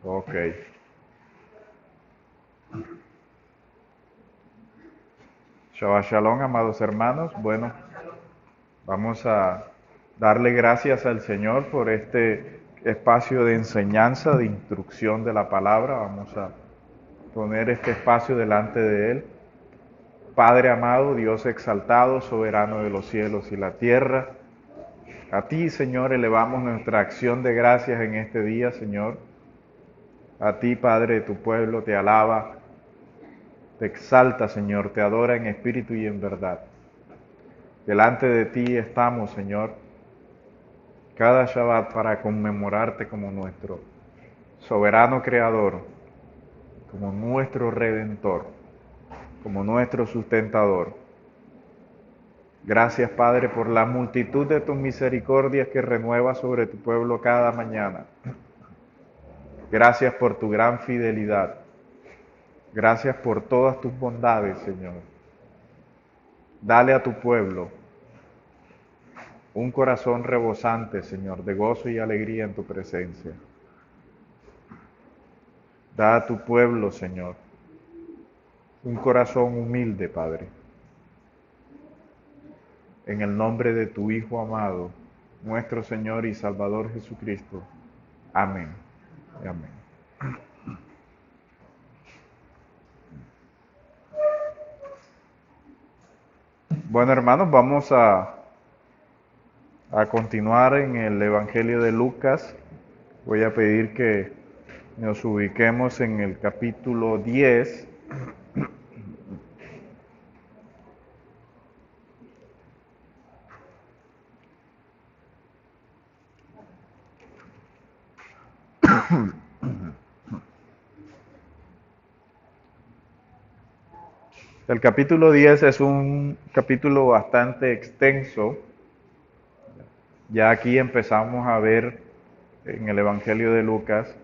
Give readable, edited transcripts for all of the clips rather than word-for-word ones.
Ok. Shabbat Shalom, amados hermanos. Bueno, vamos a darle gracias al Señor por este espacio de enseñanza, de instrucción de la palabra. Vamos a poner este espacio delante de Él. Padre amado, Dios exaltado, soberano de los cielos y la tierra, a ti, Señor, elevamos nuestra acción de gracias en este día, Señor. A ti, Padre de tu pueblo, te alaba, te exalta, Señor, te adora en espíritu y en verdad. Delante de ti estamos, Señor, cada Shabbat para conmemorarte como nuestro soberano creador, como nuestro redentor, como nuestro sustentador. Gracias, Padre, por la multitud de tus misericordias que renuevas sobre tu pueblo cada mañana. Gracias por tu gran fidelidad. Gracias por todas tus bondades, Señor. Dale a tu pueblo un corazón rebosante, Señor, de gozo y alegría en tu presencia. Da a tu pueblo, Señor, un corazón humilde, Padre. En el nombre de tu Hijo amado, nuestro Señor y Salvador Jesucristo. Amén. Amén. Bueno, hermanos, vamos a continuar en el Evangelio de Lucas. Voy a pedir que nos ubiquemos en el capítulo 10. El capítulo 10 es un capítulo bastante extenso. Ya aquí empezamos a ver en el Evangelio de Lucas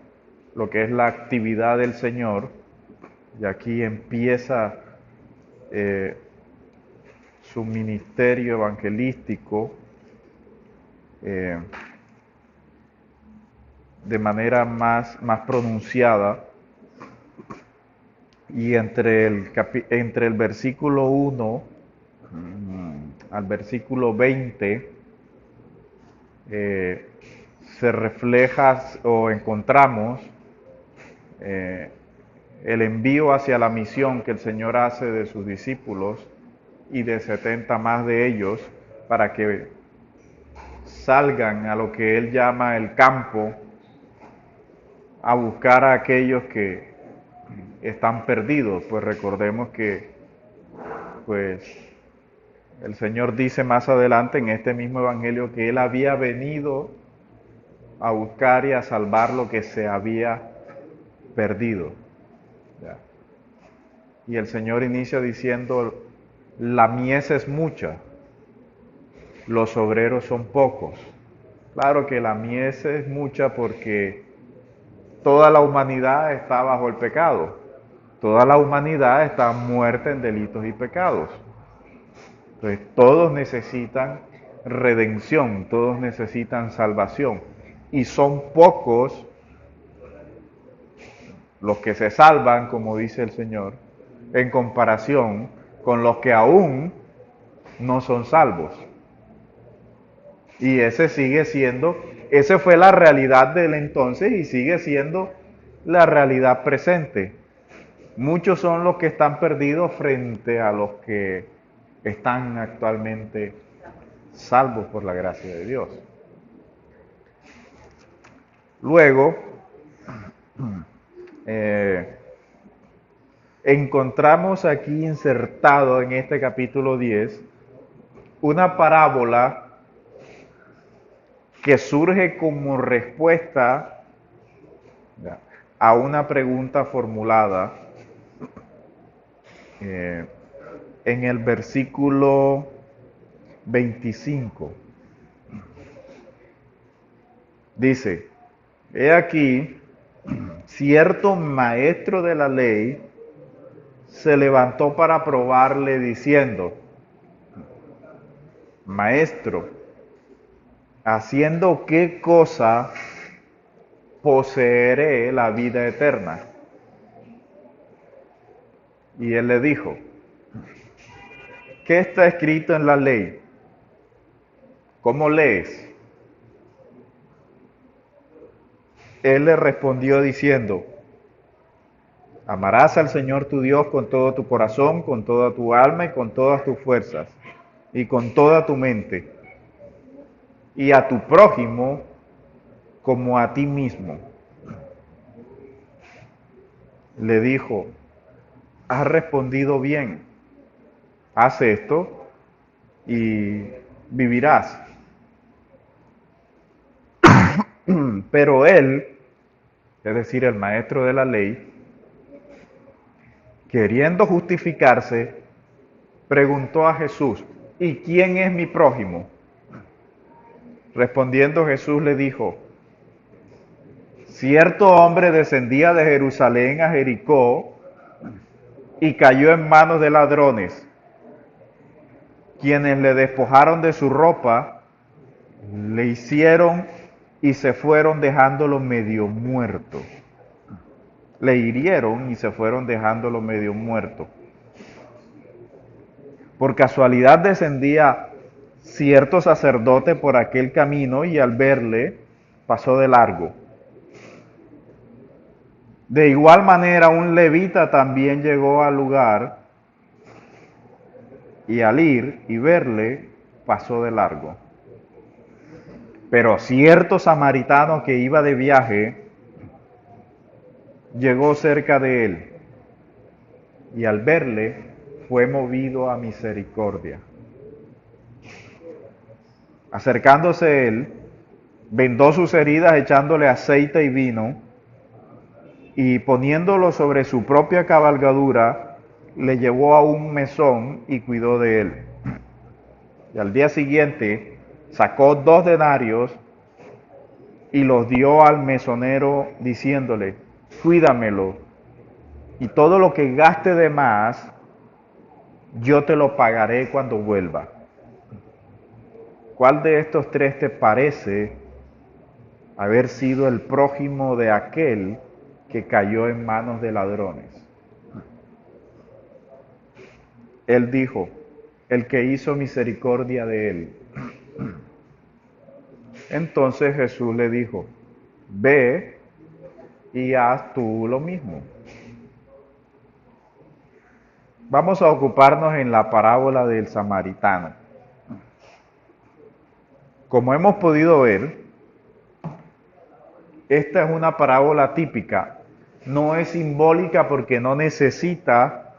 lo que es la actividad del Señor. Y aquí empieza eh, su ministerio evangelístico eh, de manera más pronunciada. Y entre el versículo 1 al versículo 20 eh, se refleja o encontramos eh, el envío hacia la misión que el Señor hace de sus discípulos y de 70 más de ellos para que salgan a lo que Él llama el campo a buscar a aquellos que están perdidos. Pues recordemos que pues el Señor dice más adelante en este mismo evangelio que Él había venido a buscar y a salvar lo que se había perdido. ¿Ya? Y el Señor inicia diciendo, la mies es mucha, los obreros son pocos. Claro que la mies es mucha porque toda la humanidad está bajo el pecado. Toda la humanidad está muerta en delitos y pecados. Entonces todos necesitan redención, todos necesitan salvación. Y son pocos los que se salvan, como dice el Señor, en comparación con los que aún no son salvos. Y ese fue la realidad del entonces y sigue siendo la realidad presente. Muchos son los que están perdidos frente a los que están actualmente salvos por la gracia de Dios. Luego, encontramos aquí insertado en este capítulo 10 una parábola que surge como respuesta a una pregunta formulada en el versículo 25. Dice, he aquí, cierto maestro de la ley se levantó para probarle diciendo, maestro, ¿haciendo qué cosa poseeré la vida eterna. Y él le dijo, ¿qué está escrito en la ley? ¿Cómo lees? Él le respondió diciendo, amarás al Señor tu Dios con todo tu corazón, con toda tu alma y con todas tus fuerzas, y con toda tu mente, y a tu prójimo como a ti mismo. Le dijo, has respondido bien, haz esto y vivirás. Pero él, es decir, el maestro de la ley, queriendo justificarse, preguntó a Jesús, ¿y quién es mi prójimo? Respondiendo Jesús le dijo, cierto hombre descendía de Jerusalén a Jericó y cayó en manos de ladrones, quienes le despojaron de su ropa, le hicieron y se fueron dejándolo medio muerto. Le hirieron y se fueron dejándolo medio muerto. Por casualidad descendía cierto sacerdote por aquel camino y al verle pasó de largo. De igual manera un levita también llegó al lugar y al ir y verle pasó de largo. Pero cierto samaritano que iba de viaje llegó cerca de él y al verle fue movido a misericordia. Acercándose él, vendó sus heridas echándole aceite y vino y poniéndolo sobre su propia cabalgadura, le llevó a un mesón y cuidó de él. Y al día siguiente sacó 2 denarios y los dio al mesonero diciéndole, cuídamelo y todo lo que gaste de más, yo te lo pagaré cuando vuelva. ¿Cuál de estos 3 te parece haber sido el prójimo de aquel que cayó en manos de ladrones? Él dijo, el que hizo misericordia de él. Entonces Jesús le dijo, ve y haz tú lo mismo. Vamos a ocuparnos en la parábola del samaritano. Como hemos podido ver, esta es una parábola típica. No es simbólica porque no necesita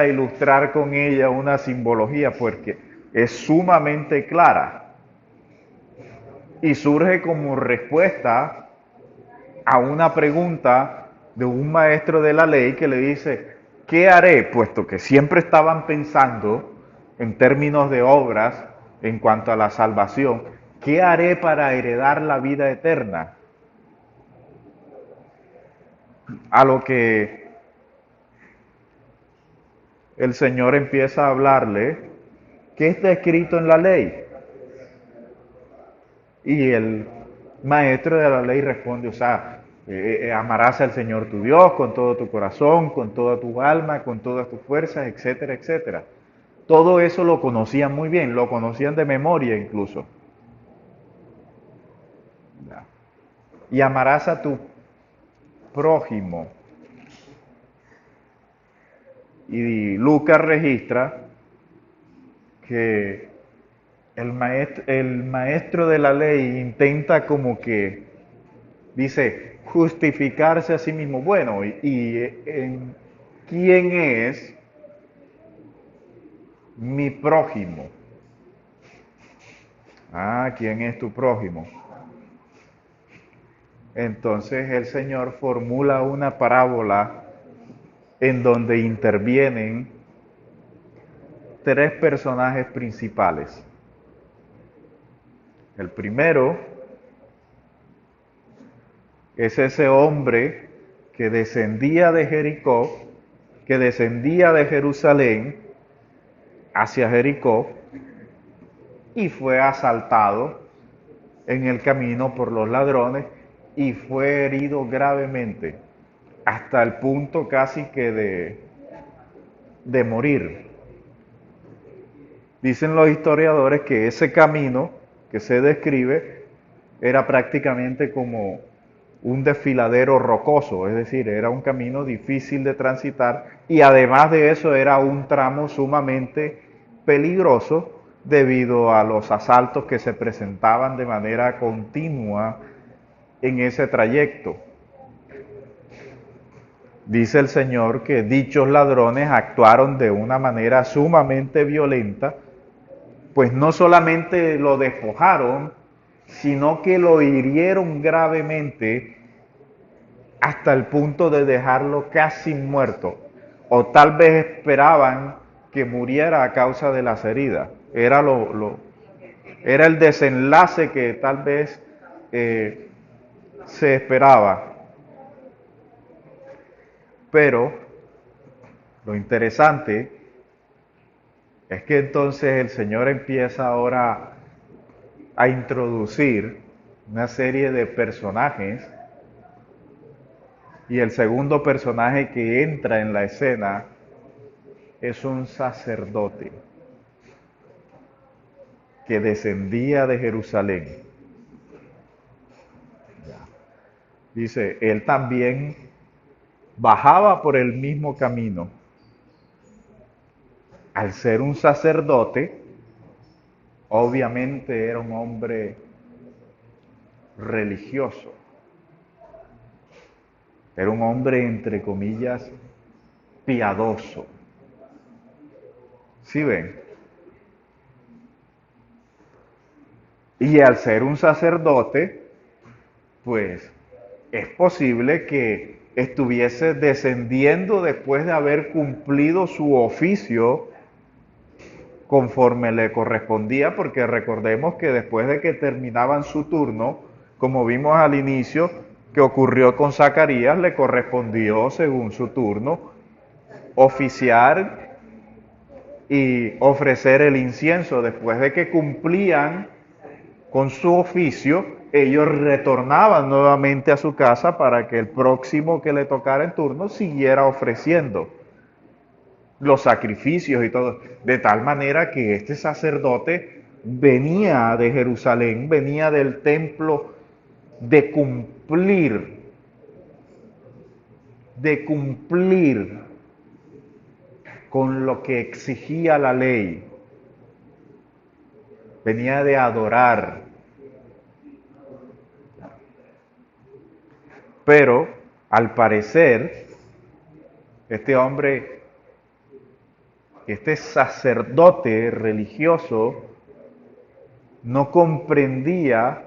ilustrar con ella una simbología, porque es sumamente clara y surge como respuesta a una pregunta de un maestro de la ley que le dice, ¿qué haré? Puesto que siempre estaban pensando en términos de obras en cuanto a la salvación, ¿qué haré para heredar la vida eterna? A lo que el Señor empieza a hablarle, ¿qué está escrito en la ley? Y el maestro de la ley responde, amarás al Señor tu Dios con todo tu corazón, con toda tu alma, con todas tus fuerzas, etcétera, etcétera. Todo eso lo conocían muy bien, lo conocían de memoria incluso. Y amarás a tu prójimo. Y Lucas registra que el maestro de la ley intenta como que, dice, justificarse a sí mismo. Bueno, ¿quién es mi prójimo? ¿Quién es tu prójimo? Entonces el Señor formula una parábola en donde intervienen 3 personajes principales. El primero es ese hombre que descendía de Jericó, que descendía de Jerusalén hacia Jericó y fue asaltado en el camino por los ladrones y fue herido gravemente, hasta el punto casi que de morir. Dicen los historiadores que ese camino que se describe era prácticamente como un desfiladero rocoso, es decir, era un camino difícil de transitar y además de eso era un tramo sumamente peligroso debido a los asaltos que se presentaban de manera continua en ese trayecto. Dice el Señor que dichos ladrones actuaron de una manera sumamente violenta, pues no solamente lo despojaron, sino que lo hirieron gravemente hasta el punto de dejarlo casi muerto, o tal vez esperaban que muriera a causa de las heridas. Era el desenlace que tal vez se esperaba. Pero lo interesante es que entonces el Señor empieza ahora a introducir una serie de personajes y el segundo personaje que entra en la escena es un sacerdote que descendía de Jerusalén. Dice, él también bajaba por el mismo camino. Al ser un sacerdote, obviamente era un hombre religioso. Era un hombre, entre comillas, piadoso. ¿Sí ven? Y al ser un sacerdote, pues es posible que estuviese descendiendo después de haber cumplido su oficio conforme le correspondía, porque recordemos que después de que terminaban su turno, como vimos al inicio, que ocurrió con Zacarías, le correspondió, según su turno, oficiar y ofrecer el incienso. Después de que cumplían con su oficio, ellos retornaban nuevamente a su casa para que el próximo que le tocara en turno siguiera ofreciendo los sacrificios y todo. De tal manera que este sacerdote venía de Jerusalén, venía del templo de cumplir con lo que exigía la ley. Venía de adorar. Pero, al parecer, este hombre, este sacerdote religioso, no comprendía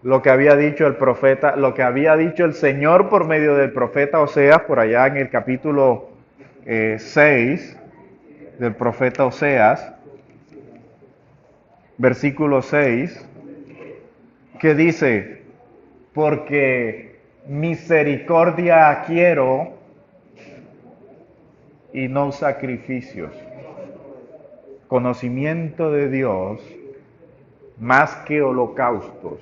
lo que había dicho el profeta, lo que había dicho el Señor por medio del profeta Oseas, por allá en el capítulo 6 del profeta Oseas, versículo 6, que dice, porque misericordia quiero y no sacrificios, conocimiento de Dios más que holocaustos.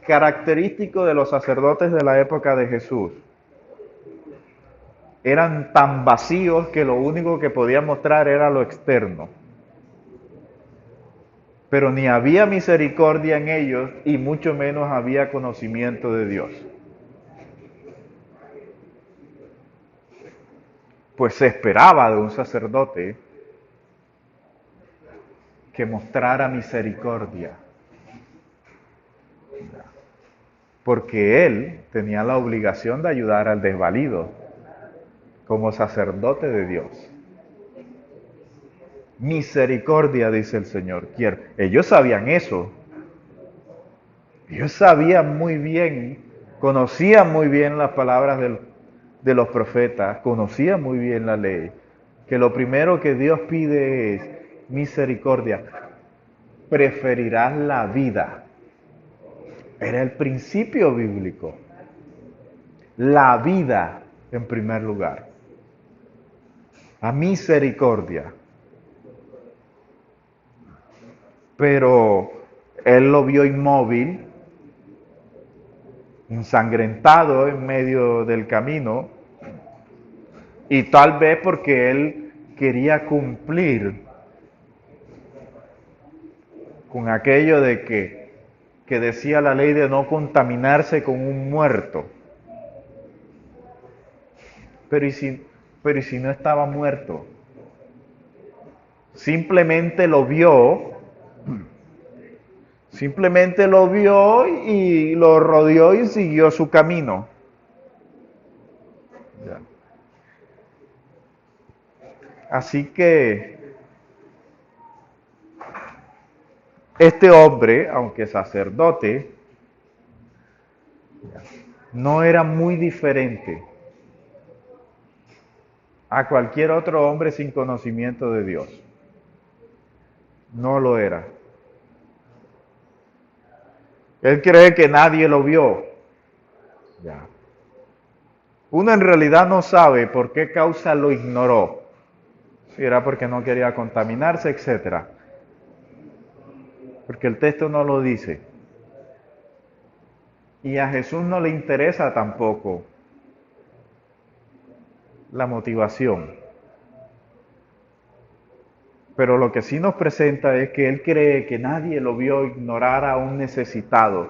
Característico de los sacerdotes de la época de Jesús. Eran tan vacíos que lo único que podían mostrar era lo externo. Pero ni había misericordia en ellos y mucho menos había conocimiento de Dios. Pues se esperaba de un sacerdote que mostrara misericordia. Porque él tenía la obligación de ayudar al desvalido como sacerdote de Dios. Misericordia, dice el Señor, quiero. Ellos sabían eso. Ellos sabían muy bien, conocían muy bien las palabras de los profetas, conocían muy bien la ley, que lo primero que Dios pide es misericordia. Preferirás la vida. Era el principio bíblico. La vida en primer lugar. La misericordia. pero él lo vio inmóvil, ensangrentado en medio del camino, y tal vez porque él quería cumplir con aquello de que decía la ley de no contaminarse con un muerto. Pero ¿y si no estaba muerto? Simplemente lo vio y lo rodeó y siguió su camino. Ya. Así que este hombre, aunque sacerdote, no era muy diferente a cualquier otro hombre sin conocimiento de Dios. No lo era. Él cree que nadie lo vio. Ya. Uno en realidad no sabe por qué causa lo ignoró. Si era porque no quería contaminarse, etc. Porque el texto no lo dice. Y a Jesús no le interesa tampoco la motivación. Pero lo que sí nos presenta es que él cree que nadie lo vio ignorar a un necesitado.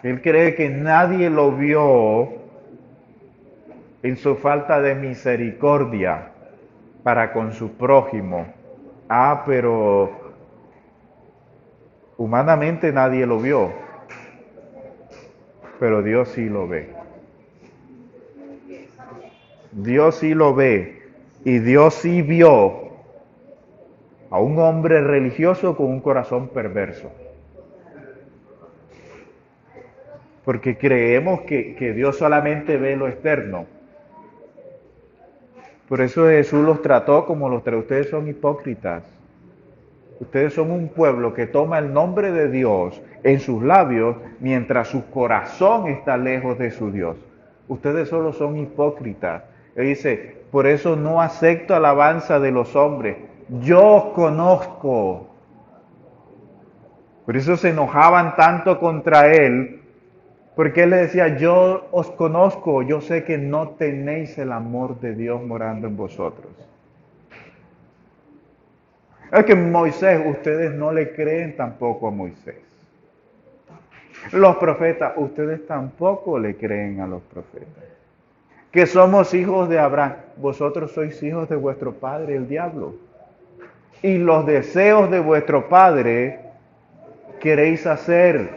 Él cree que nadie lo vio en su falta de misericordia para con su prójimo. Pero humanamente nadie lo vio, pero Dios sí lo ve. Dios sí lo ve y Dios sí vio a un hombre religioso con un corazón perverso. Porque creemos que Dios solamente ve lo externo. Por eso Jesús los trató como los trató. Ustedes son hipócritas. Ustedes son un pueblo que toma el nombre de Dios en sus labios mientras su corazón está lejos de su Dios. Ustedes solo son hipócritas. Él dice, por eso no acepto alabanza de los hombres. Yo os conozco. Por eso se enojaban tanto contra él, porque él le decía, yo os conozco, yo sé que no tenéis el amor de Dios morando en vosotros. Es que Moisés, ustedes no le creen tampoco a Moisés. Los profetas, ustedes tampoco le creen a los profetas. Que somos hijos de Abraham, vosotros sois hijos de vuestro padre, el diablo. Y los deseos de vuestro padre queréis hacer.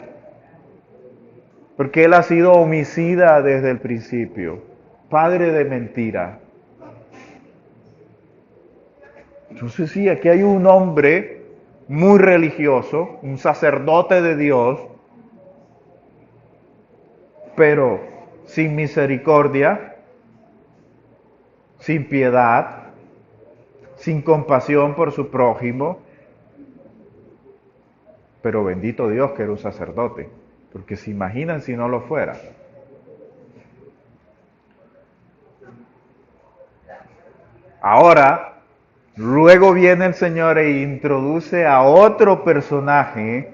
Porque él ha sido homicida desde el principio, padre de mentira. Entonces sí, aquí hay un hombre muy religioso, un sacerdote de Dios, pero sin misericordia, sin piedad, sin compasión por su prójimo. Pero bendito Dios que era un sacerdote, porque se imaginan si no lo fuera. Ahora, luego viene el Señor e introduce a otro personaje.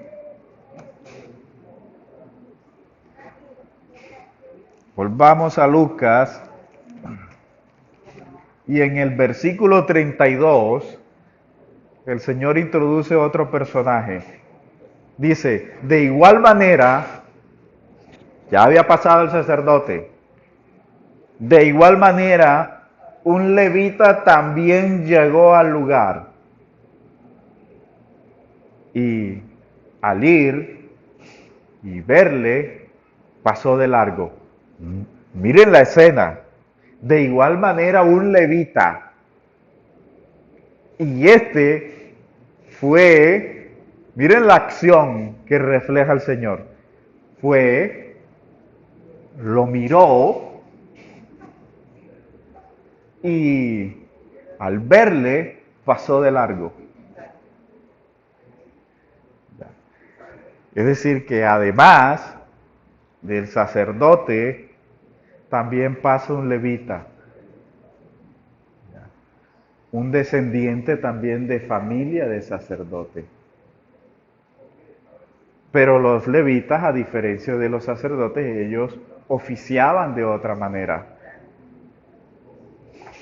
Volvamos a Lucas. Y en el versículo 32, el Señor introduce otro personaje. Dice, de igual manera, ya había pasado el sacerdote, de igual manera, un levita también llegó al lugar. Y al ir y verle, pasó de largo. Miren la escena. De igual manera, un levita. Y este fue, miren la acción que refleja el Señor. Lo miró y al verle pasó de largo. Es decir, que además del sacerdote, también pasa un levita. un descendiente también de familia de sacerdote. Pero los levitas, a diferencia de los sacerdotes, ellos oficiaban de otra manera.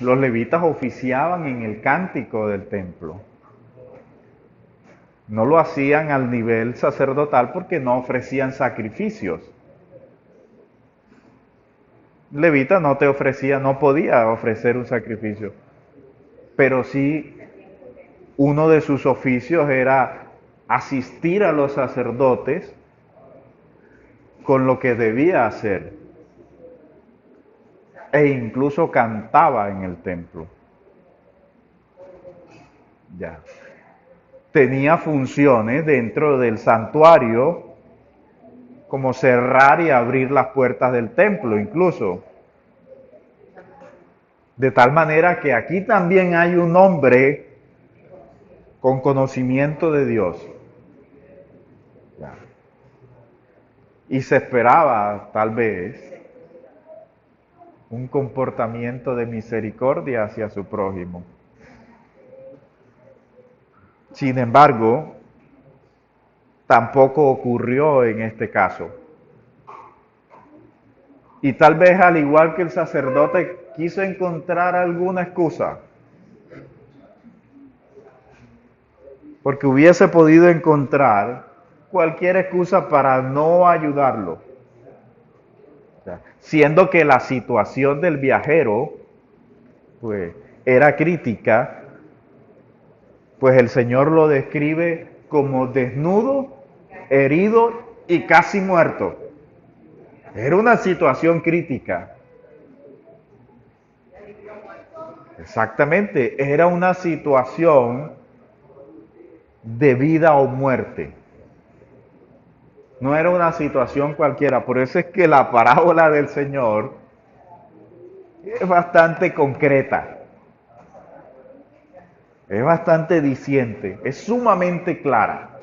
Los levitas oficiaban en el cántico del templo. No lo hacían al nivel sacerdotal porque no ofrecían sacrificios. Levita no te ofrecía, no podía ofrecer un sacrificio, pero sí uno de sus oficios era asistir a los sacerdotes con lo que debía hacer e incluso cantaba en el templo. Ya. Tenía funciones dentro del santuario como cerrar y abrir las puertas del templo incluso. De tal manera que aquí también hay un hombre con conocimiento de Dios. Ya. Y se esperaba tal vez un comportamiento de misericordia hacia su prójimo. Sin embargo, tampoco ocurrió en este caso. Y tal vez al igual que el sacerdote quiso encontrar alguna excusa, porque hubiese podido encontrar cualquier excusa para no ayudarlo. O sea, siendo que la situación del viajero pues era crítica, pues el Señor lo describe como desnudo, herido y casi muerto. Era una situación crítica. Exactamente, era una situación de vida o muerte. No era una situación cualquiera. Por eso es que la parábola del Señor es bastante concreta. Es bastante diciente. Es sumamente clara.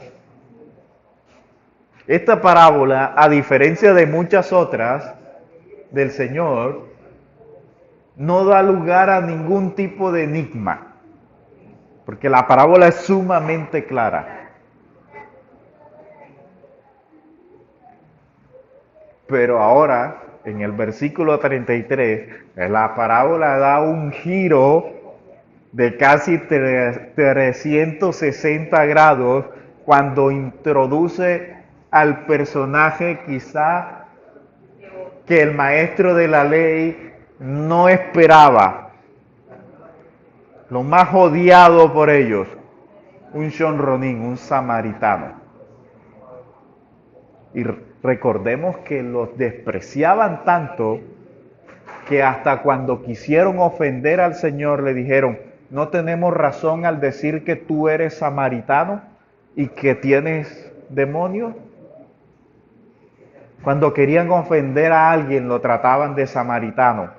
Esta parábola, a diferencia de muchas otras del Señor, no da lugar a ningún tipo de enigma, porque la parábola es sumamente clara. Pero ahora, en el versículo 33, la parábola da un giro de casi 360 grados cuando introduce al personaje quizá que el maestro de la ley no esperaba, lo más odiado por ellos, un shonronín, un samaritano. Y recordemos que los despreciaban tanto que hasta cuando quisieron ofender al Señor le dijeron, ¿no tenemos razón al decir que tú eres samaritano y que tienes demonios? Cuando querían ofender a alguien lo trataban de samaritano.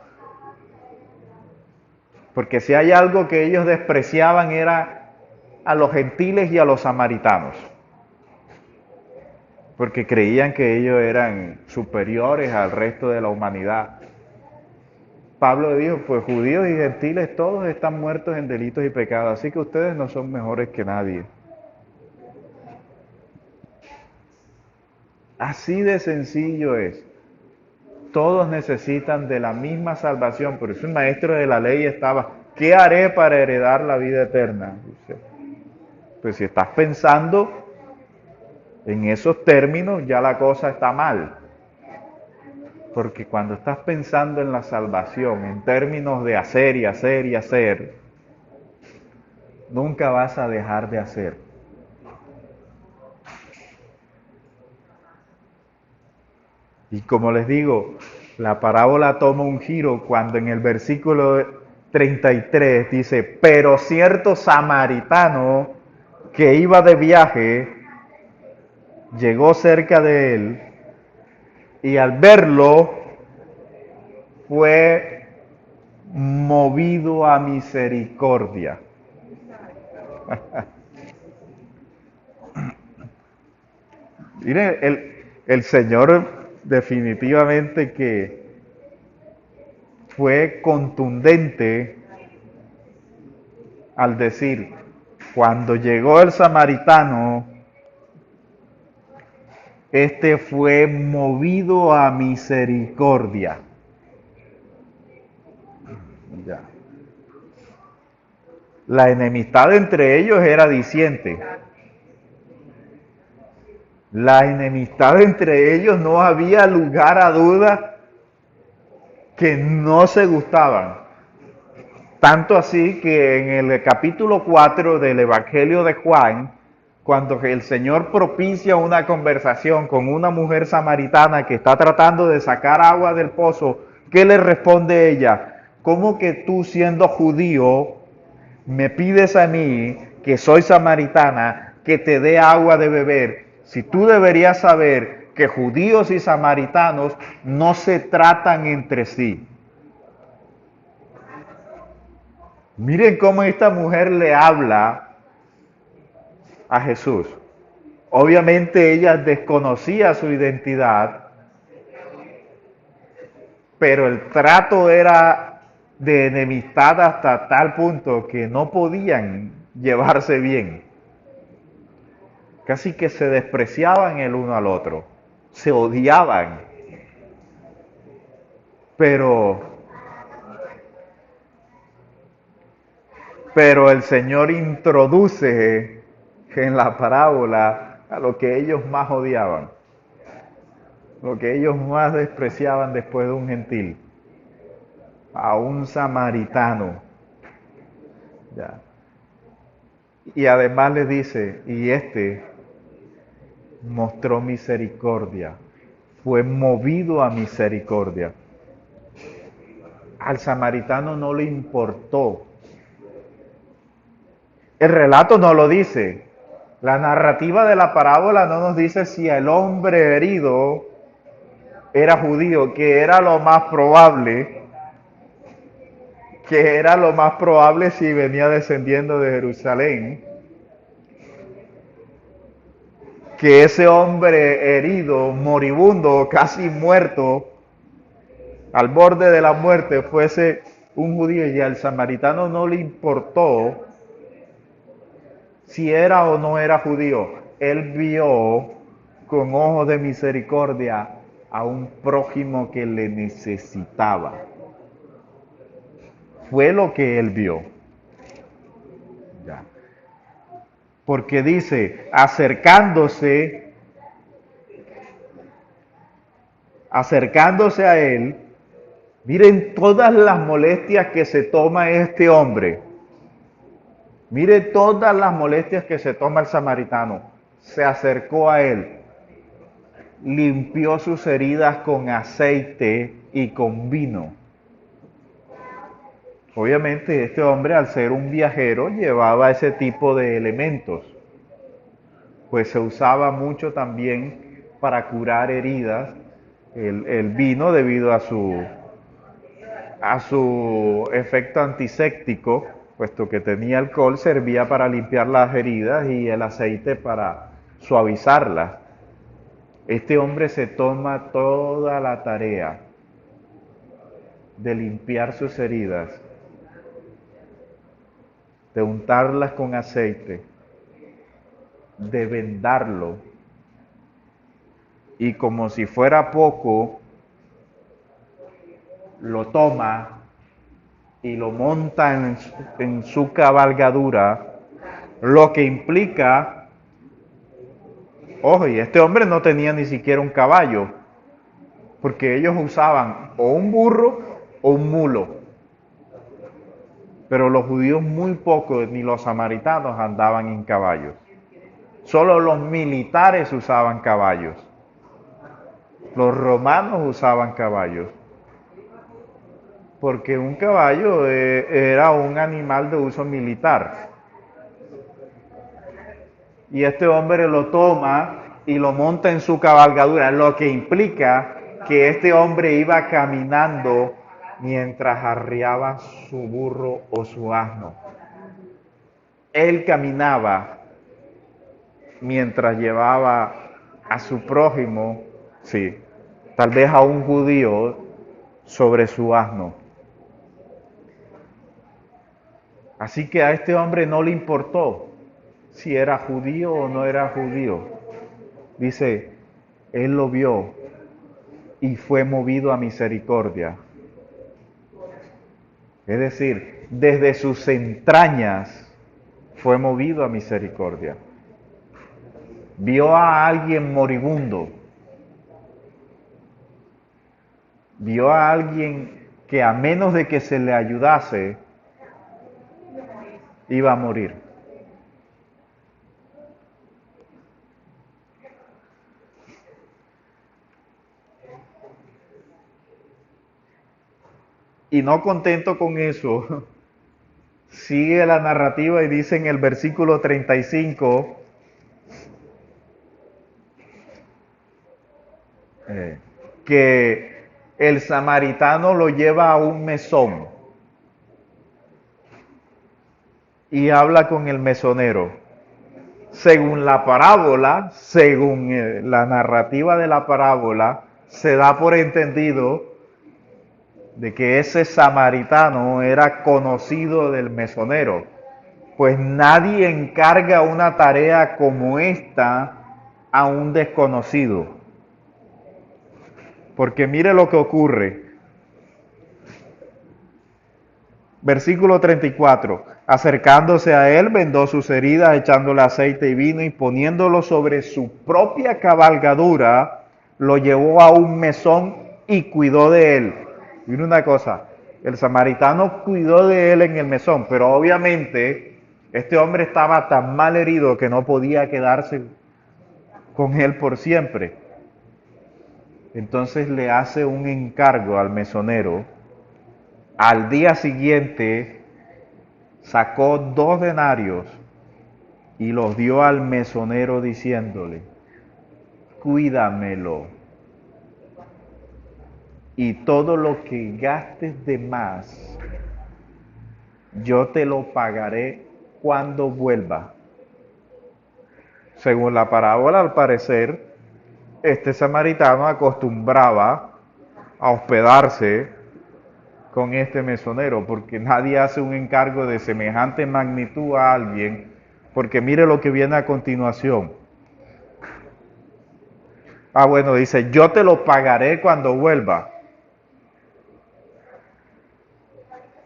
Porque si hay algo que ellos despreciaban era a los gentiles y a los samaritanos. Porque creían que ellos eran superiores al resto de la humanidad. Pablo dijo, pues judíos y gentiles todos están muertos en delitos y pecados, así que ustedes no son mejores que nadie. Así de sencillo es. Todos necesitan de la misma salvación. Por eso el maestro de la ley estaba, ¿qué haré para heredar la vida eterna? Dice, pues si estás pensando en esos términos, ya la cosa está mal. Porque cuando estás pensando en la salvación, en términos de hacer y hacer y hacer, nunca vas a dejar de hacer. Y como les digo, la parábola toma un giro cuando en el versículo 33 dice, pero cierto samaritano que iba de viaje, llegó cerca de él y al verlo fue movido a misericordia. Miren, el Señor definitivamente que fue contundente al decir, cuando llegó el samaritano, este fue movido a misericordia. Ya. La enemistad entre ellos era diciente. La enemistad entre ellos no había lugar a duda que no se gustaban. Tanto así que en el capítulo 4 del Evangelio de Juan, cuando el Señor propicia una conversación con una mujer samaritana que está tratando de sacar agua del pozo, ¿qué le responde ella? ¿Cómo que tú, siendo judío, me pides a mí, que soy samaritana, que te dé agua de beber? Si tú deberías saber que judíos y samaritanos no se tratan entre sí. Miren cómo esta mujer le habla a Jesús. Obviamente ella desconocía su identidad, pero el trato era de enemistad hasta tal punto que no podían llevarse bien. Casi que se despreciaban el uno al otro, se odiaban. Pero, pero el Señor introduce en la parábola a lo que ellos más odiaban, lo que ellos más despreciaban después de un gentil, a un samaritano. Ya. Y además les dice, y este mostró misericordia, fue movido a misericordia. Al samaritano no le importó. El relato no lo dice. La narrativa de la parábola no nos dice si el hombre herido era judío, que era lo más probable, si venía descendiendo de Jerusalén, que ese hombre herido, moribundo, casi muerto, al borde de la muerte, fuese un judío, y al samaritano no le importó si era o no era judío. Él vio con ojos de misericordia a un prójimo que le necesitaba. Fue lo que él vio. Ya. Porque dice, acercándose a él, miren todas las molestias que se toma este hombre. Miren todas las molestias que se toma el samaritano. Se acercó a él, limpió sus heridas con aceite y con vino. Obviamente este hombre, al ser un viajero, llevaba ese tipo de elementos, pues se usaba mucho también para curar heridas el vino, debido a su efecto antiséptico, puesto que tenía alcohol, servía para limpiar las heridas, y el aceite para suavizarlas. Este hombre se toma toda la tarea de limpiar sus heridas, de untarlas con aceite, de vendarlo, y como si fuera poco, lo toma y lo monta en su cabalgadura, lo que implica, ojo, y este hombre no tenía ni siquiera un caballo, porque ellos usaban o un burro o un mulo, pero los judíos muy pocos, ni los samaritanos, andaban en caballos. Solo los militares usaban caballos. Los romanos usaban caballos, porque un caballo era un animal de uso militar. Y este hombre lo toma y lo monta en su cabalgadura, lo que implica que este hombre iba caminando mientras arriaba su burro o su asno. Él caminaba mientras llevaba a su prójimo, sí, tal vez a un judío, sobre su asno. Así que a este hombre no le importó si era judío o no era judío. Dice, él lo vio y fue movido a misericordia. Es decir, desde sus entrañas fue movido a misericordia. Vio a alguien moribundo. Vio a alguien que a menos de que se le ayudase, iba a morir. Y no contento con eso, sigue la narrativa y dice en el versículo 35, que el samaritano lo lleva a un mesón y habla con el mesonero. Según la parábola, según la narrativa de la parábola, se da por entendido de que ese samaritano era conocido del mesonero, pues nadie encarga una tarea como esta a un desconocido. Porque mire lo que ocurre. Versículo 34. Acercándose a él, vendó sus heridas, echándole aceite y vino y poniéndolo sobre su propia cabalgadura, lo llevó a un mesón y cuidó de él. Mira una cosa, el samaritano cuidó de él en el mesón, pero obviamente este hombre estaba tan mal herido que no podía quedarse con él por siempre. Entonces le hace un encargo al mesonero. Al día siguiente sacó 2 denarios y los dio al mesonero diciéndole, cuídamelo y todo lo que gastes de más, yo te lo pagaré cuando vuelva. Según la parábola, al parecer, este samaritano acostumbraba a hospedarse con este mesonero, porque nadie hace un encargo de semejante magnitud a alguien, porque mire lo que viene a continuación. Bueno, dice, yo te lo pagaré cuando vuelva.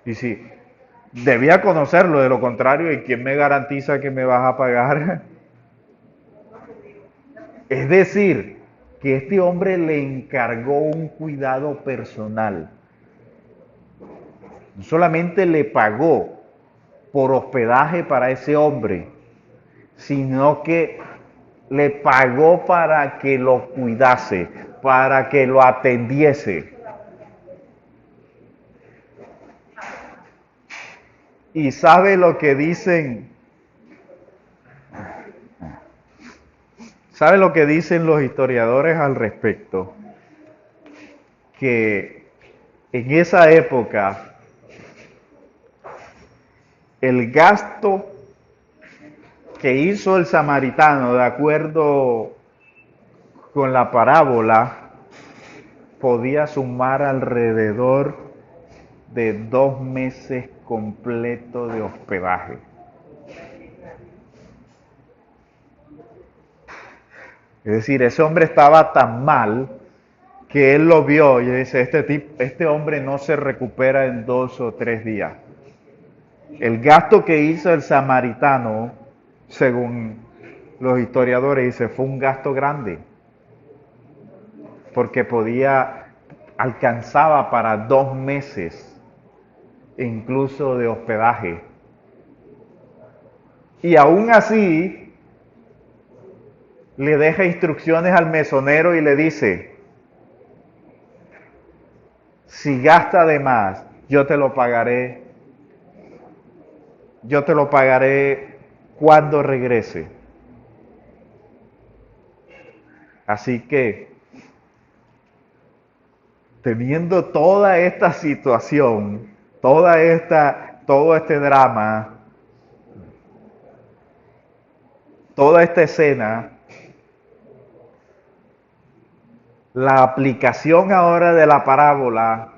Y si debía conocerlo, de lo contrario, ¿y quién me garantiza que me vas a pagar? Es decir, que este hombre le encargó un cuidado personal. No solamente le pagó por hospedaje para ese hombre, sino que le pagó para que lo cuidase, para que lo atendiese. Y sabe lo que dicen, sabe lo que dicen los historiadores al respecto, que en esa época el gasto que hizo el samaritano, de acuerdo con la parábola, podía sumar alrededor de 2 meses completos de hospedaje. Es decir, ese hombre estaba tan mal que él lo vio y dice, este hombre no se recupera en 2 o 3 días. El gasto que hizo el samaritano, según los historiadores, dice, fue un gasto grande, porque alcanzaba para 2 meses, incluso de hospedaje. Y aún así, le deja instrucciones al mesonero y le dice, si gasta de más, yo te lo pagaré cuando regrese. Así que, teniendo toda esta situación, todo este drama, toda esta escena, la aplicación ahora de la parábola,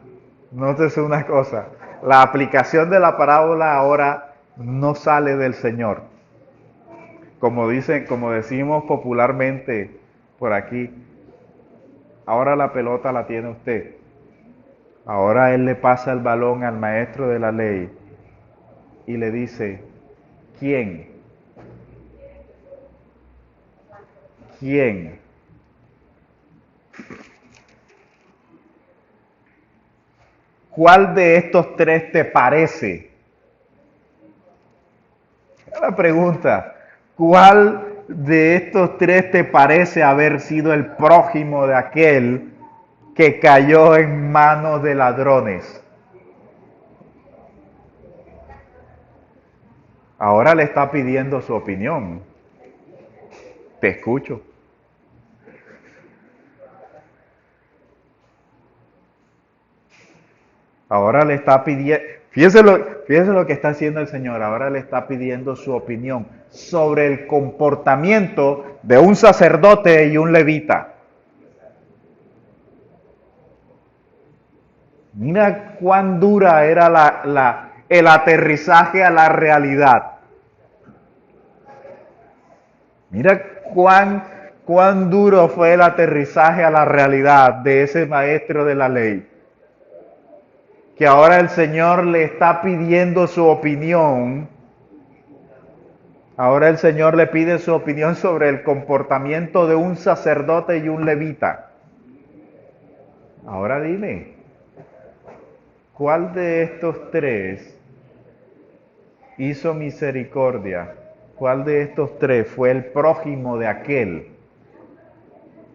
nótese una cosa, la aplicación de la parábola ahora no sale del Señor. Como decimos popularmente por aquí, ahora la pelota la tiene usted. Ahora él le pasa el balón al maestro de la ley y le dice, ¿quién? ¿Quién? ¿Cuál de estos tres te parece? La pregunta, ¿cuál de estos tres te parece haber sido el prójimo de aquel que cayó en manos de ladrones? Ahora le está pidiendo su opinión. Te escucho. Ahora le está pidiendo, fíjese lo que está haciendo el Señor, ahora le está pidiendo su opinión sobre el comportamiento de un sacerdote y un levita. Mira cuán dura era el aterrizaje a la realidad. Mira cuán duro fue el aterrizaje a la realidad de ese maestro de la ley. Que ahora el Señor le está pidiendo su opinión. Ahora el Señor le pide su opinión sobre el comportamiento de un sacerdote y un levita. Ahora dime, ¿cuál de estos tres hizo misericordia? ¿Cuál de estos tres fue el prójimo de aquel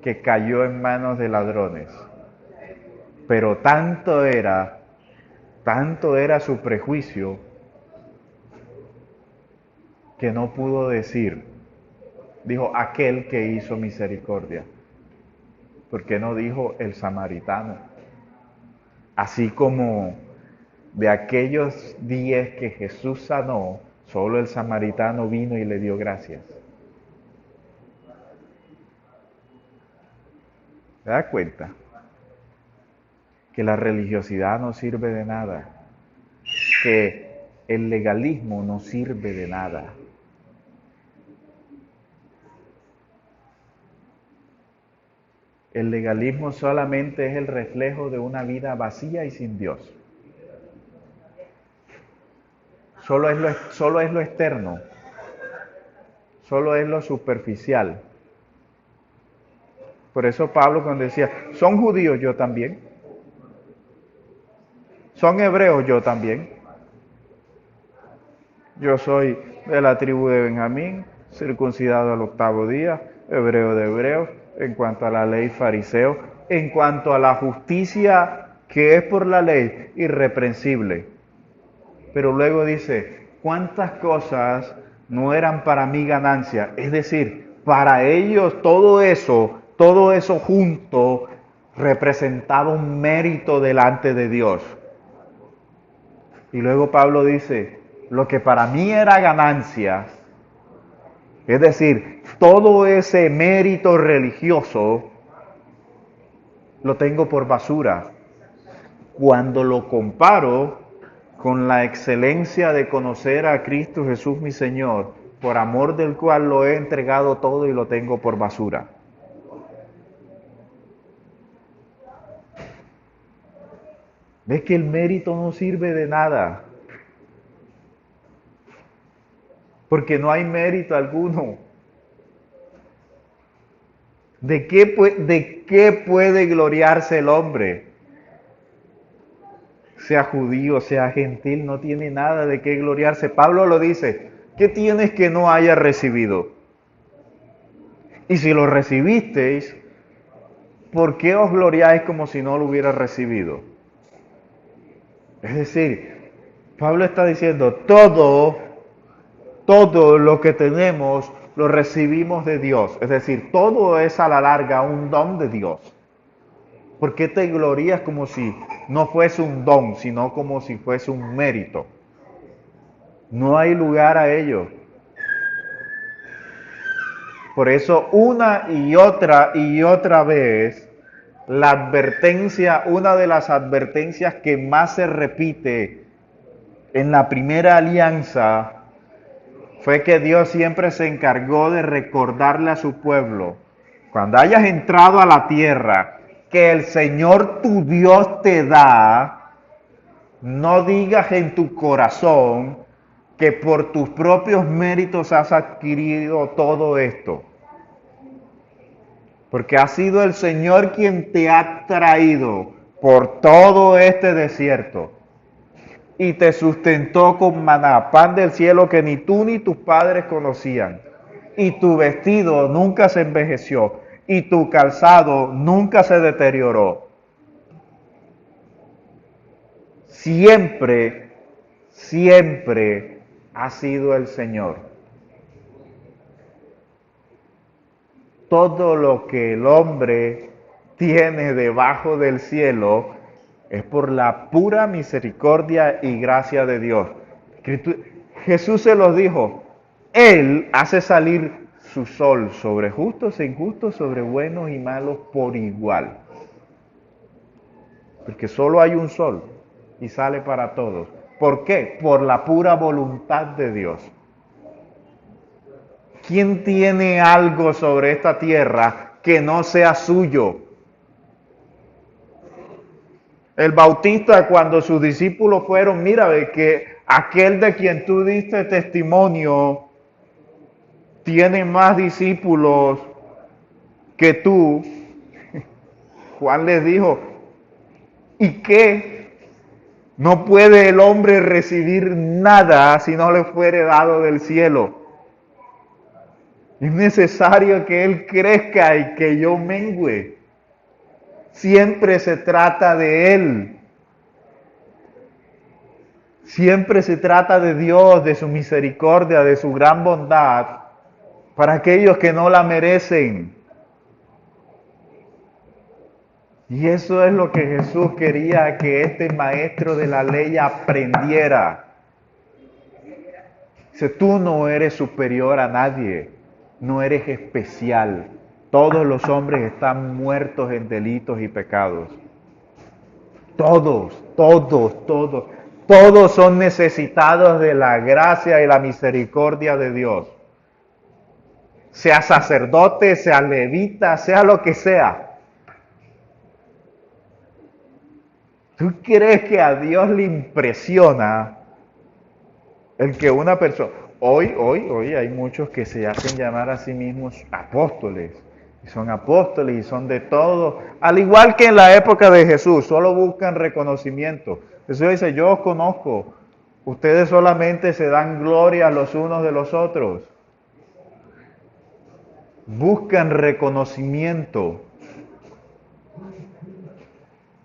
que cayó en manos de ladrones? Pero tanto era su prejuicio que no pudo decir, dijo aquel que hizo misericordia. ¿Por qué no dijo el samaritano? Así como de aquellos 10 que Jesús sanó, solo el samaritano vino y le dio gracias. ¿Se da cuenta? Que la religiosidad no sirve de nada, que el legalismo no sirve de nada. El legalismo solamente es el reflejo de una vida vacía y sin Dios. Solo es lo externo, solo es lo superficial. Por eso Pablo cuando decía, ¿son judíos? Yo también. ¿Son hebreos? Yo también. Yo soy de la tribu de Benjamín, circuncidado al 8º día, hebreo de hebreos, en cuanto a la ley fariseo, en cuanto a la justicia que es por la ley, irreprensible. Pero luego dice, ¿cuántas cosas no eran para mi ganancia? Es decir, para ellos todo eso junto representaba un mérito delante de Dios. Y luego Pablo dice, lo que para mí era ganancia, es decir, todo ese mérito religioso, lo tengo por basura. Cuando lo comparo con la excelencia de conocer a Cristo Jesús mi Señor, por amor del cual lo he entregado todo y lo tengo por basura. ¿Ves que el mérito no sirve de nada? Porque no hay mérito alguno. ¿De qué puede gloriarse el hombre? Sea judío, sea gentil, no tiene nada de qué gloriarse. Pablo lo dice, ¿qué tienes que no hayas recibido? Y si lo recibisteis, ¿por qué os gloriáis como si no lo hubieras recibido? Es decir, Pablo está diciendo, todo lo que tenemos lo recibimos de Dios. Es decir, todo es a la larga un don de Dios. ¿Por qué te glorías como si no fuese un don, sino como si fuese un mérito? No hay lugar a ello. Por eso una y otra vez, una de las advertencias que más se repite en la primera alianza fue que Dios siempre se encargó de recordarle a su pueblo, cuando hayas entrado a la tierra que el Señor tu Dios te da, no digas en tu corazón que por tus propios méritos has adquirido todo esto. Porque ha sido el Señor quien te ha traído por todo este desierto y te sustentó con maná, pan del cielo que ni tú ni tus padres conocían. Y tu vestido nunca se envejeció y tu calzado nunca se deterioró. Siempre, siempre ha sido el Señor. Todo lo que el hombre tiene debajo del cielo es por la pura misericordia y gracia de Dios. Jesús se los dijo, Él hace salir su sol sobre justos e injustos, sobre buenos y malos por igual. Porque solo hay un sol y sale para todos. ¿Por qué? Por la pura voluntad de Dios. ¿Quién tiene algo sobre esta tierra que no sea suyo? El Bautista, cuando sus discípulos fueron, mira, ve que aquel de quien tú diste testimonio tiene más discípulos que tú. Juan les dijo, ¿y qué? No puede el hombre recibir nada si no le fuere dado del cielo. Es necesario que Él crezca y que yo mengüe. Siempre se trata de Él. Siempre se trata de Dios, de su misericordia, de su gran bondad para aquellos que no la merecen. Y eso es lo que Jesús quería que este maestro de la ley aprendiera. Dice, tú no eres superior a nadie, no eres especial. Todos los hombres están muertos en delitos y pecados. Todos, todos, todos. Todos son necesitados de la gracia y la misericordia de Dios. Sea sacerdote, sea levita, sea lo que sea. ¿Tú crees que a Dios le impresiona el que una persona... Hoy hay muchos que se hacen llamar a sí mismos apóstoles. Y son apóstoles y son de todo. Al igual que en la época de Jesús, solo buscan reconocimiento. Jesús dice, yo os conozco. Ustedes solamente se dan gloria los unos de los otros. Buscan reconocimiento.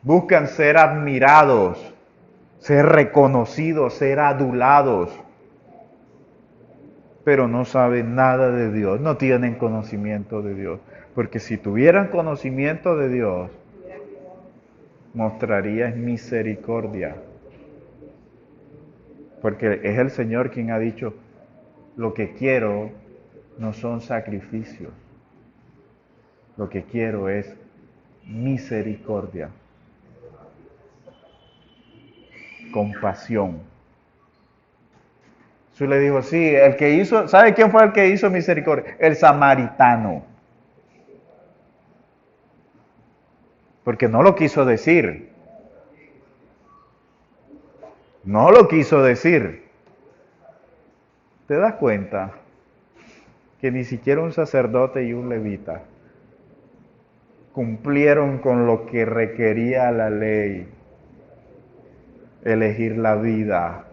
Buscan ser admirados, ser reconocidos, ser adulados. Pero no saben nada de Dios, no tienen conocimiento de Dios. Porque si tuvieran conocimiento de Dios, mostrarían misericordia. Porque es el Señor quien ha dicho, lo que quiero no son sacrificios. Lo que quiero es misericordia. Compasión. Jesús le dijo, sí, el que hizo, ¿sabe quién fue el que hizo misericordia? El samaritano. Porque no lo quiso decir. No lo quiso decir. ¿Te das cuenta que ni siquiera un sacerdote y un levita cumplieron con lo que requería la ley? Elegir la vida.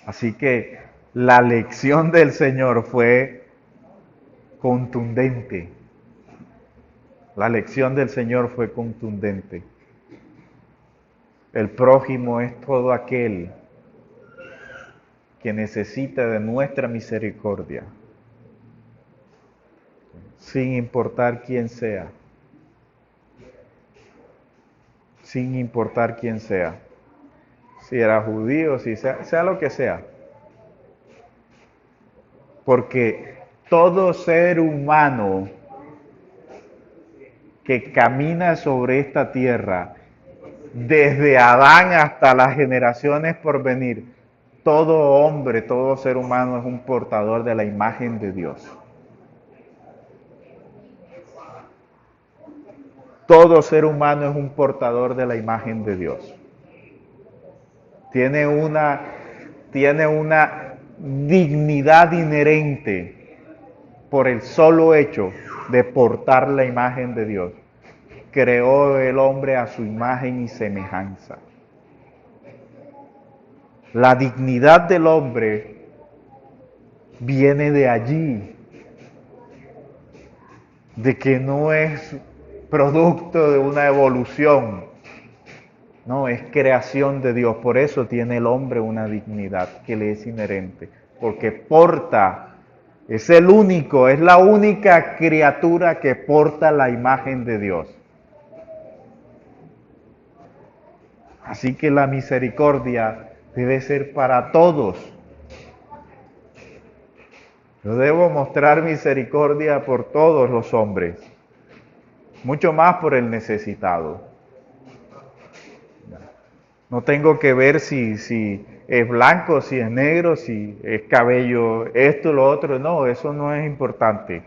Así que la lección del Señor fue contundente. La lección del Señor fue contundente. El prójimo es todo aquel que necesita de nuestra misericordia, sin importar quién sea. Sin importar quién sea. Si era judío, si sea lo que sea. Porque todo ser humano que camina sobre esta tierra desde Adán hasta las generaciones por venir, todo hombre, todo ser humano es un portador de la imagen de Dios. Todo ser humano es un portador de la imagen de Dios. Tiene una dignidad inherente por el solo hecho de portar la imagen de Dios. Creó el hombre a su imagen y semejanza. La dignidad del hombre viene de allí, de que no es producto de una evolución, no, es creación de Dios. Por eso tiene el hombre una dignidad que le es inherente, porque porta, es el único, es la única criatura que porta la imagen de Dios. Así que la misericordia debe ser para todos. Yo debo mostrar misericordia por todos los hombres, mucho más por el necesitado. No tengo que ver si es blanco, si es negro, si es cabello, esto, lo otro. No, eso no es importante.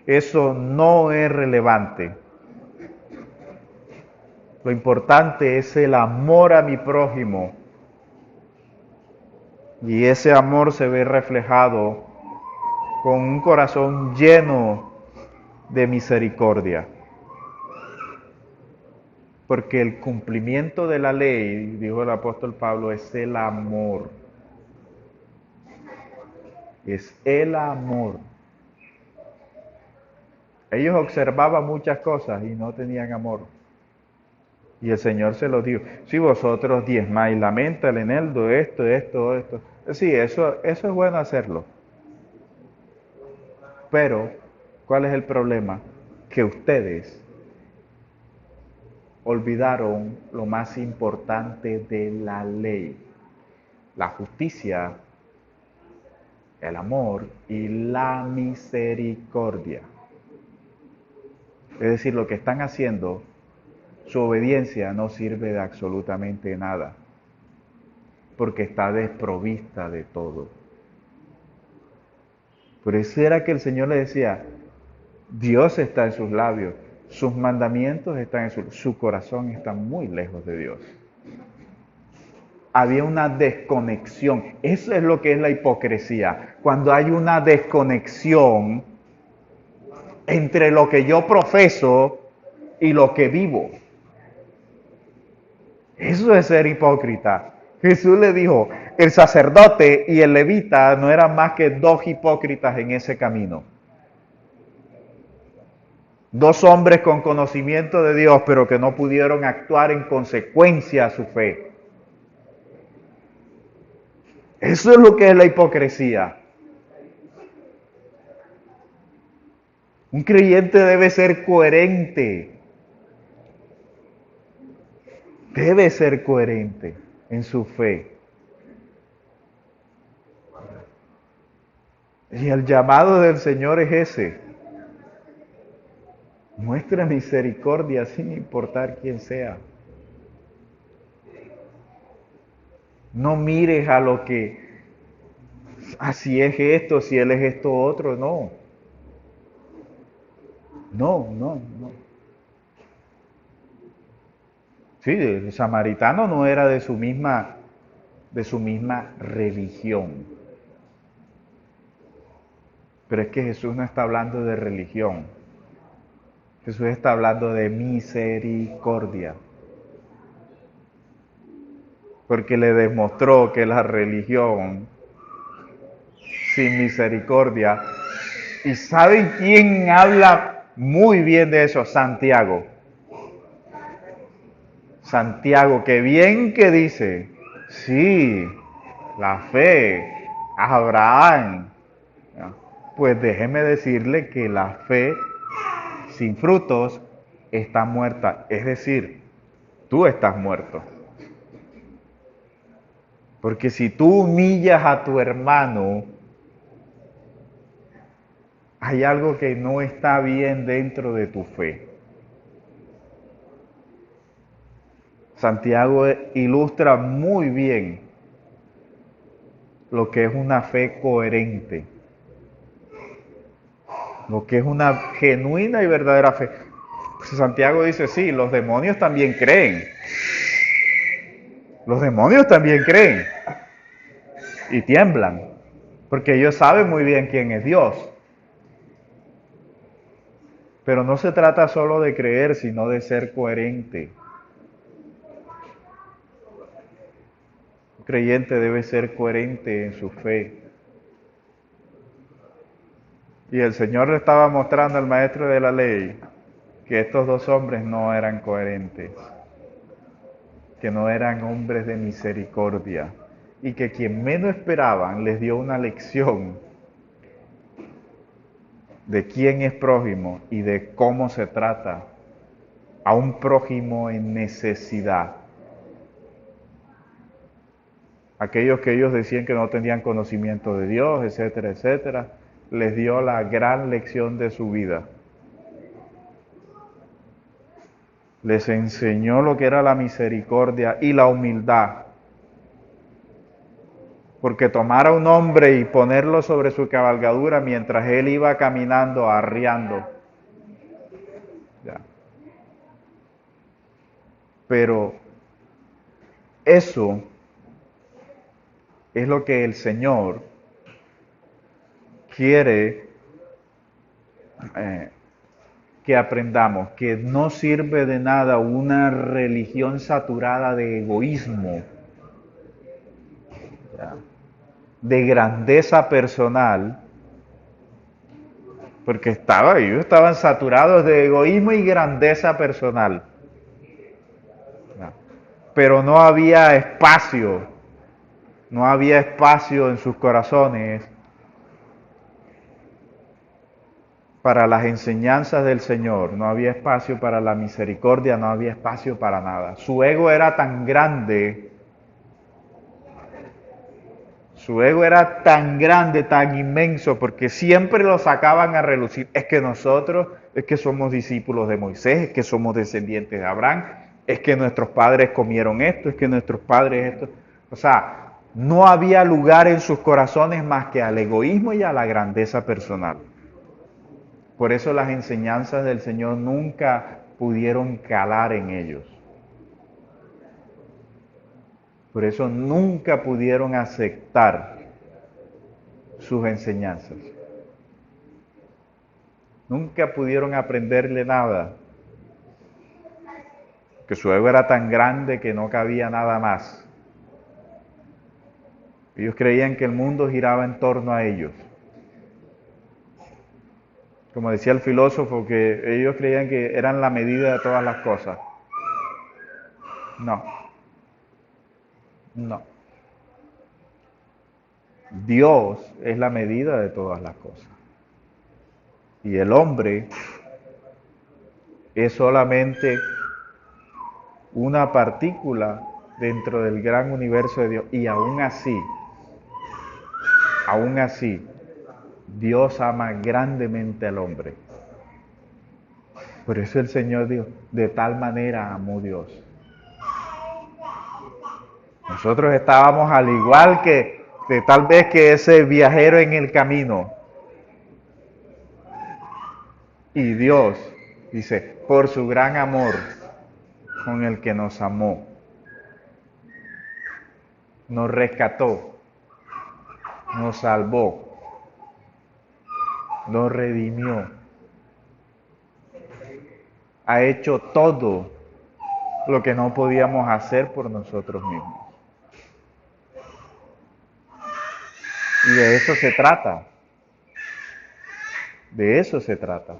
Eso no es relevante. Lo importante es el amor a mi prójimo. Y ese amor se ve reflejado con un corazón lleno de misericordia. Porque el cumplimiento de la ley, dijo el apóstol Pablo, es el amor. Es el amor. Ellos observaban muchas cosas y no tenían amor. Y el Señor se lo dijo. Si vosotros diezmáis la menta, el eneldo, esto. Sí, eso es bueno hacerlo. Pero, ¿cuál es el problema? Que ustedes olvidaron lo más importante de la ley. La justicia, el amor y la misericordia. Es decir, lo que están haciendo, su obediencia no sirve de absolutamente nada, porque está desprovista de todo. Por eso era que el Señor le decía, Dios está en sus labios, sus mandamientos están en su corazón está muy lejos de Dios. Había una desconexión. Eso es lo que es la hipocresía. Cuando hay una desconexión entre lo que yo profeso y lo que vivo. Eso es ser hipócrita. Jesús le dijo, el sacerdote y el levita no eran más que dos hipócritas en ese camino. Dos hombres con conocimiento de Dios, pero que no pudieron actuar en consecuencia a su fe. Eso es lo que es la hipocresía. Un creyente debe ser coherente. Debe ser coherente en su fe. Y el llamado del Señor es ese. Muestra misericordia sin importar quién sea. No mires a lo que, así es esto, si él es esto otro, no. No. Sí, el samaritano no era de su misma religión. Pero es que Jesús no está hablando de religión. Jesús está hablando de misericordia. Porque le demostró que la religión sin misericordia. ¿Y saben quién habla muy bien de eso? Santiago. Santiago, que bien que dice, sí, la fe, Abraham. Pues déjeme decirle que la fe sin frutos está muerta. Es decir, tú estás muerto. Porque si tú humillas a tu hermano, hay algo que no está bien dentro de tu fe. Santiago ilustra muy bien lo que es una fe coherente, lo que es una genuina y verdadera fe. Santiago dice, sí, los demonios también creen. Los demonios también creen y tiemblan, porque ellos saben muy bien quién es Dios. Pero no se trata solo de creer, sino de ser coherente. Un creyente debe ser coherente en su fe. Y el Señor le estaba mostrando al maestro de la ley que estos dos hombres no eran coherentes, que no eran hombres de misericordia, y que quien menos esperaban les dio una lección de quién es prójimo y de cómo se trata a un prójimo en necesidad. Aquellos que ellos decían que no tenían conocimiento de Dios, etcétera, etcétera, les dio la gran lección de su vida. Les enseñó lo que era la misericordia y la humildad. Porque tomar a un hombre y ponerlo sobre su cabalgadura mientras él iba caminando, arriando. Ya. Pero eso es lo que el Señor quiere que aprendamos, que no sirve de nada una religión saturada de egoísmo, ¿ya?, de grandeza personal, porque ellos estaban saturados de egoísmo y grandeza personal, ¿ya?, pero no había espacio en sus corazones para las enseñanzas del Señor, no había espacio para la misericordia, no había espacio para nada. Su ego era tan grande, tan inmenso, porque siempre lo sacaban a relucir. Es que nosotros, es que somos discípulos de Moisés, es que somos descendientes de Abraham, es que nuestros padres comieron esto, es que nuestros padres esto. O sea, no había lugar en sus corazones más que al egoísmo y a la grandeza personal. Por eso las enseñanzas del Señor nunca pudieron calar en ellos. Por eso nunca pudieron aceptar sus enseñanzas. Nunca pudieron aprenderle nada. Que su ego era tan grande que no cabía nada más. Ellos creían que el mundo giraba en torno a ellos. Como decía el filósofo, que ellos creían que eran la medida de todas las cosas. No. Dios es la medida de todas las cosas. Y el hombre es solamente una partícula dentro del gran universo de Dios. Y aún así, Dios ama grandemente al hombre. Por eso el Señor dijo, de tal manera amó Dios. Nosotros estábamos al igual que tal vez que ese viajero en el camino. Y Dios dice, por su gran amor con el que nos amó, nos rescató, nos salvó, nos redimió, ha hecho todo lo que no podíamos hacer por nosotros mismos. Y de eso se trata. De eso se trata.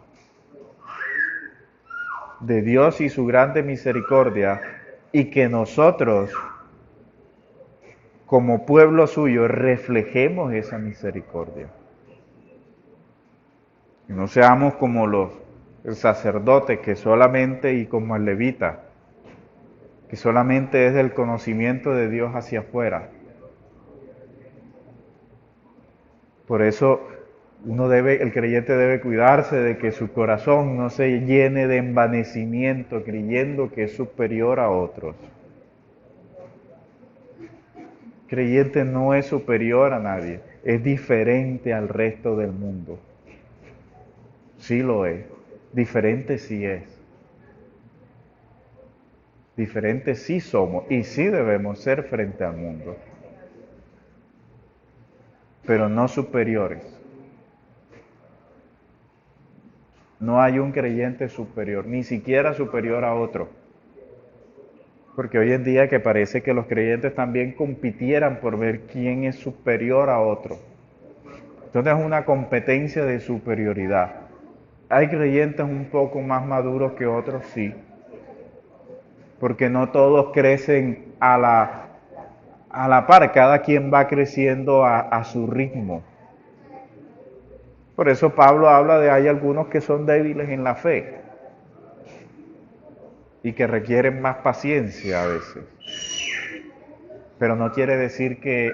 De Dios y su grande misericordia, y que nosotros, como pueblo suyo, reflejemos esa misericordia. Y no seamos como el sacerdote que solamente, y como el levita, que solamente es del conocimiento de Dios hacia afuera. Por eso el creyente debe cuidarse de que su corazón no se llene de envanecimiento creyendo que es superior a otros. creyente no es superior a nadie, es diferente al resto del mundo. Sí lo es, diferente sí es. Diferentes sí somos y sí debemos ser frente al mundo, pero no superiores. No hay un creyente superior, ni siquiera superior a otro. Porque hoy en día que parece que los creyentes también compitieran por ver quién es superior a otro. Entonces es una competencia de superioridad. ¿Hay creyentes un poco más maduros que otros? Sí. Porque no todos crecen a la par, cada quien va creciendo a su ritmo. Por eso Pablo habla de hay algunos que son débiles en la fe y que requieren más paciencia a veces. Pero no quiere decir que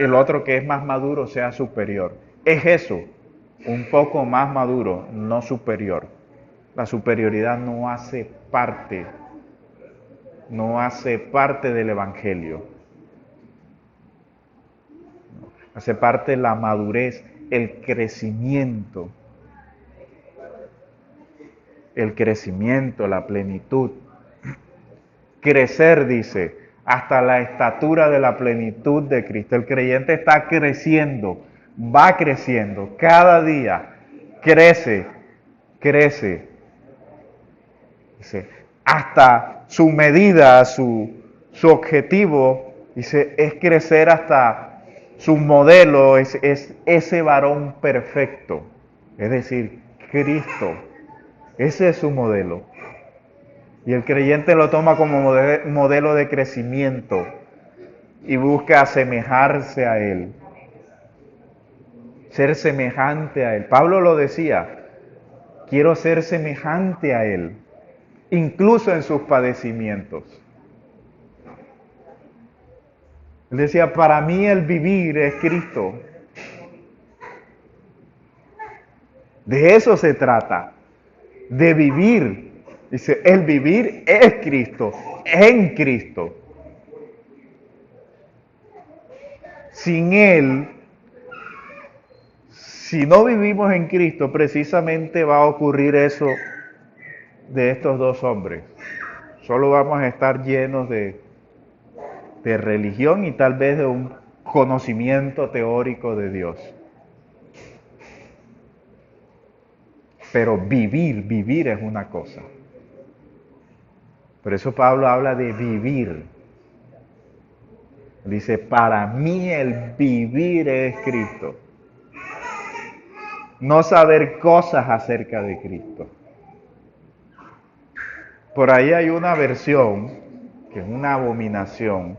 el otro que es más maduro sea superior. Es eso, un poco más maduro, no superior. La superioridad no hace parte del Evangelio. Hace parte la madurez, el crecimiento, la plenitud. Crecer, dice, hasta la estatura de la plenitud de Cristo. El creyente está creciendo, va creciendo, cada día crece, crece. Dice, hasta su medida, su objetivo, dice, es crecer hasta su modelo, es ese varón perfecto. Es decir, Cristo. Ese es su modelo. Y el creyente lo toma como modelo de crecimiento y busca asemejarse a Él, ser semejante a Él. Pablo lo decía, quiero ser semejante a Él, incluso en sus padecimientos. Él decía, para mí el vivir es Cristo. De eso se trata, de vivir. Dice, el vivir es Cristo, en Cristo. Sin Él, si no vivimos en Cristo, precisamente va a ocurrir eso de estos dos hombres. Solo vamos a estar llenos de religión y tal vez de un conocimiento teórico de Dios. Pero vivir es una cosa. Por eso Pablo habla de vivir. Dice, para mí el vivir es Cristo. No saber cosas acerca de Cristo. Por ahí hay una versión, que es una abominación,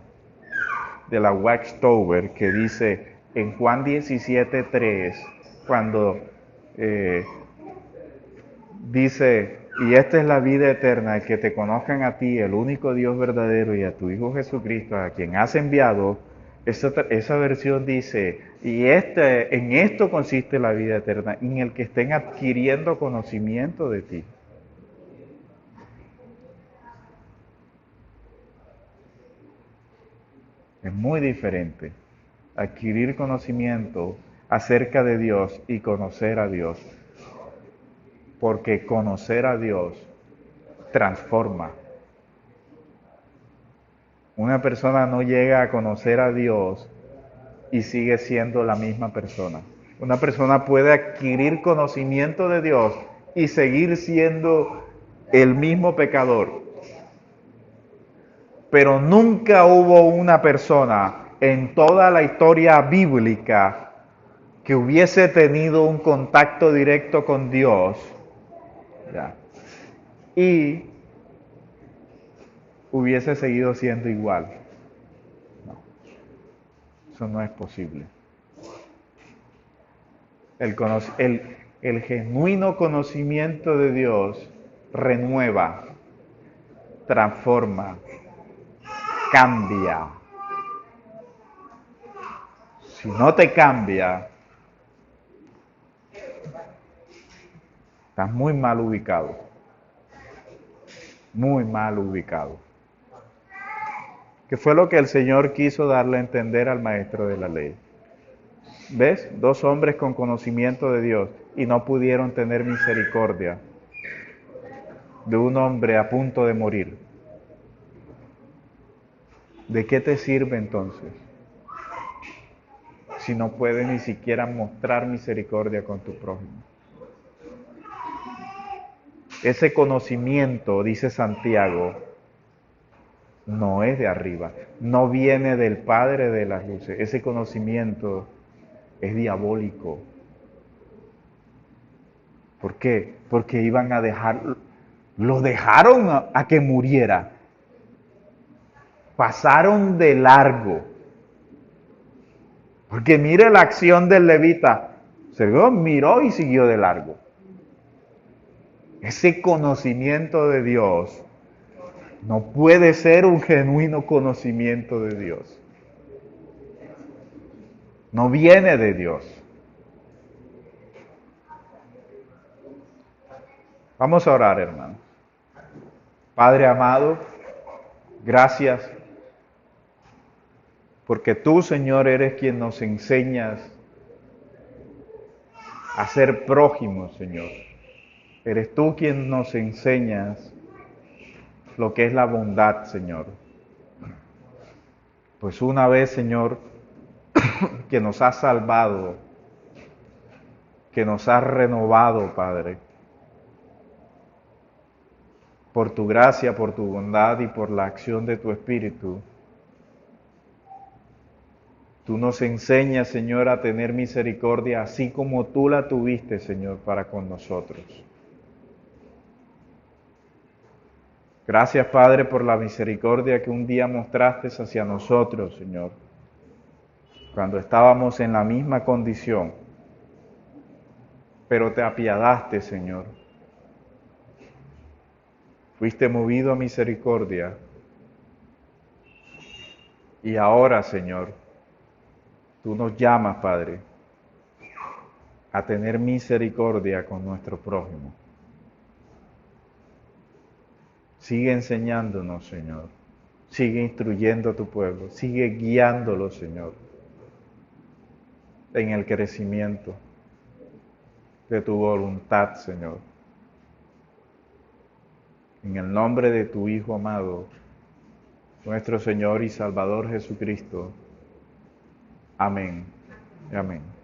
de la Waxtower, que dice en Juan 17:3, cuando dice, y esta es la vida eterna, que te conozcan a ti, el único Dios verdadero, y a tu Hijo Jesucristo, a quien has enviado. Esa versión dice, y en esto consiste la vida eterna, en el que estén adquiriendo conocimiento de ti. Es muy diferente adquirir conocimiento acerca de Dios y conocer a Dios. Porque conocer a Dios transforma. Una persona no llega a conocer a Dios y sigue siendo la misma persona. Una persona puede adquirir conocimiento de Dios y seguir siendo el mismo pecador. Pero nunca hubo una persona en toda la historia bíblica que hubiese tenido un contacto directo con Dios, ¿ya?, y hubiese seguido siendo igual. No, eso no es posible. El genuino conocimiento de Dios renueva, transforma, cambia. Si no te cambia, estás muy mal ubicado. Muy mal ubicado. Que fue lo que el Señor quiso darle a entender al maestro de la ley. ¿Ves? Dos hombres con conocimiento de Dios y no pudieron tener misericordia de un hombre a punto de morir. ¿De qué te sirve entonces si no puedes ni siquiera mostrar misericordia con tu prójimo? Ese conocimiento, dice Santiago, no es de arriba, no viene del Padre de las luces. Ese conocimiento es diabólico. ¿Por qué? Porque iban a dejar, lo dejaron a que muriera. Pasaron de largo. Porque mire la acción del levita. Se miró y siguió de largo. Ese conocimiento de Dios no puede ser un genuino conocimiento de Dios. No viene de Dios. Vamos a orar, hermanos. Padre amado, gracias porque tú, Señor, eres quien nos enseñas a ser prójimos, Señor. Eres tú quien nos enseñas lo que es la bondad, Señor. Pues una vez, Señor, que nos has salvado, que nos has renovado, Padre, por tu gracia, por tu bondad y por la acción de tu Espíritu, tú nos enseñas, Señor, a tener misericordia, así como tú la tuviste, Señor, para con nosotros. Gracias, Padre, por la misericordia que un día mostraste hacia nosotros, Señor, cuando estábamos en la misma condición, pero te apiadaste, Señor. Fuiste movido a misericordia y ahora, Señor, tú nos llamas, Padre, a tener misericordia con nuestro prójimo. Sigue enseñándonos, Señor. Sigue instruyendo a tu pueblo. Sigue guiándolo, Señor, en el crecimiento de tu voluntad, Señor. En el nombre de tu Hijo amado, nuestro Señor y Salvador Jesucristo. Amén. Amén.